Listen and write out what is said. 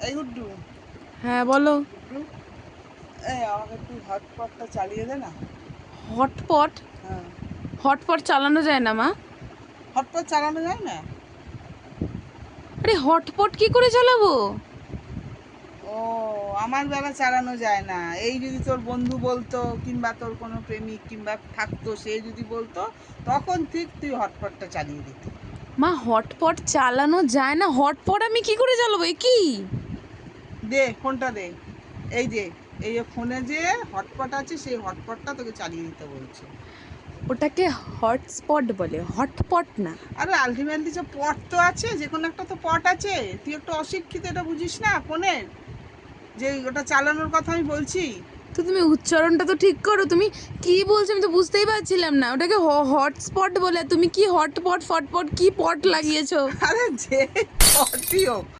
এই গুড্ডু, হ্যাঁ বলো। গুড্ডু, এই আমাকে একটু হটপটটা চালিয়ে দে না। হটপট? হ্যাঁ, হটপট চালানো যায় না মা। হটপট চালানো যায় না? আরে হটপট কি করে চালাবো? ও, আমার বেলা চালানো যায় না। এই যদি তোর বন্ধু বলতো, কিংবা তোর কোনো প্রেমিক কিংবা থাকতো, সে যদি বলতো, তখন ঠিক তুই হটপটটা চালিয়ে দিতি। মা হটপট চালানো যায় না? হটপট আমি কি করে চালাবো? এ কি? দে ফোনটা দে। এই যে, এই যে ফোনে যে হটপট আছে, সেই হটপটটা তোকে চালিয়ে দিতে বলছে। ওটাকে হটস্পট বলে, হটপট না। আরে আলটিমেটলি যে পট তো আছে, যে কোনো একটা তো পট আছে। তুই একটু অশিক্ষিত, এটা বুঝিস না ফোনের, যে ওটা চালানোর কথা আমি বলছি। তো তুমি উচ্চারণটা তো ঠিক করো। তুমি কি বলছো আমি তো বুঝতেই পারছিলাম না। ওটাকে হটস্পট বলে, তুমি কি হটপট ফটপট কি পট লাগিয়েছো? আরে যে পটই হোক,